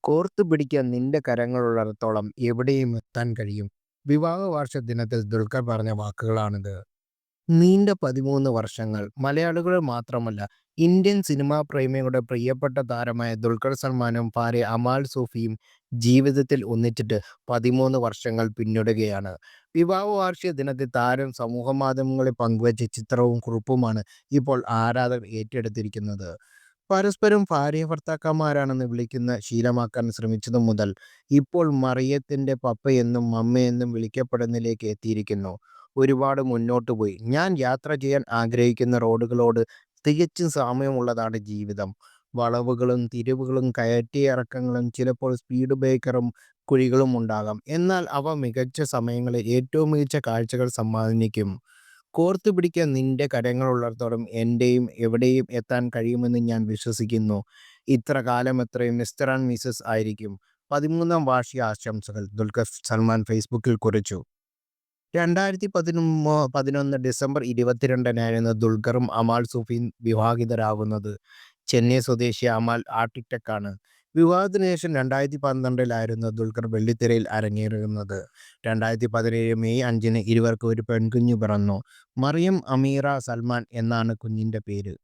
കോർത്തു പിടിക്കാൻ നിന്റെ കരങ്ങളുള്ളിടത്തോളം എവിടെയും എത്താൻ കഴിയും. വിവാഹ വാർഷിക ദിനത്തിൽ ദുൽഖർ പറഞ്ഞ വാക്കുകളാണിത്. നീണ്ട 13 വർഷങ്ങൾ മലയാളികൾ മാത്രമല്ല, ഇന്ത്യൻ സിനിമാ പ്രേമികളുടെ പ്രിയപ്പെട്ട താരമായ ദുൽഖർ സൽമാനും ഭാര്യ അമാൽ സൂഫിയും ജീവിതത്തിൽ ഒന്നിച്ചിട്ട് 13 വർഷങ്ങൾ പിന്നിടുകയാണ്. വിവാഹ വാർഷിക ദിനത്തിൽ താരം സമൂഹമാധ്യമങ്ങളിൽ പങ്കുവച്ച ചിത്രവും കുറിപ്പുമാണ് ഇപ്പോൾ ആരാധകർ ഏറ്റെടുത്തിരിക്കുന്നത്. പരസ്പരം ഭാര്യാഭർത്താക്കന്മാരാണെന്ന് വിളിക്കുന്ന ശീലമാക്കാൻ ശ്രമിച്ചതു മുതൽ ഇപ്പോൾ മറിയത്തിന്റെ പപ്പയെന്നും മമ്മയെന്നും വിളിക്കപ്പെടുന്നതിലേക്ക് എത്തിയിരിക്കുന്നു. ഒരുപാട് മുന്നോട്ട് പോയി. ഞാൻ യാത്ര ചെയ്യാൻ ആഗ്രഹിക്കുന്ന റോഡുകളോട് തികച്ചും സാമ്യമുള്ളതാണ് ജീവിതം. വളവുകളും തിരിവുകളും കയറ്റിയിറക്കങ്ങളും ചിലപ്പോൾ സ്പീഡ് ബ്രേക്കറും കുഴികളും ഉണ്ടാകാം. എന്നാൽ അവ മികച്ച സമയങ്ങളിൽ ഏറ്റവും മികച്ച കാഴ്ചകൾ സമ്മാനിക്കും. കോർത്തുപിടിക്കാൻ നിന്റെ കരങ്ങളുള്ളിടത്തോളം എന്റെയും എവിടെയും എത്താൻ കഴിയുമെന്ന് ഞാൻ വിശ്വസിക്കുന്നു. ഇത്ര കാലം എത്രയും മിസ്റ്റർ ആൻഡ് മിസസ് ആയിരിക്കും. 13ാം വാർഷിക ആശംസകൾ ദുൽഖർ സൽമാൻ ഫേസ്ബുക്കിൽ കുറിച്ചു. 2011 ഡിസംബർ 22-നായിരുന്നു ദുൽഖറും അമാൽ സൂഫിയും വിവാഹിതരാകുന്നത്. ചെന്നൈ സ്വദേശി അമാൽ ആർക്കിടെക്റ്റാണ്. വിവാഹത്തിന് ശേഷം 2012-ലായിരുന്നു ദുൽഖർ വെള്ളിത്തിരയിൽ അരങ്ങേറുന്നത്. 2017 മെയ് 5-ന് ഇരുവർക്കും ഒരു പെൺകുഞ്ഞ് പിറന്നു. മറിയം അമീറ സൽമാൻ എന്നാണ് കുഞ്ഞിന്റെ പേര്.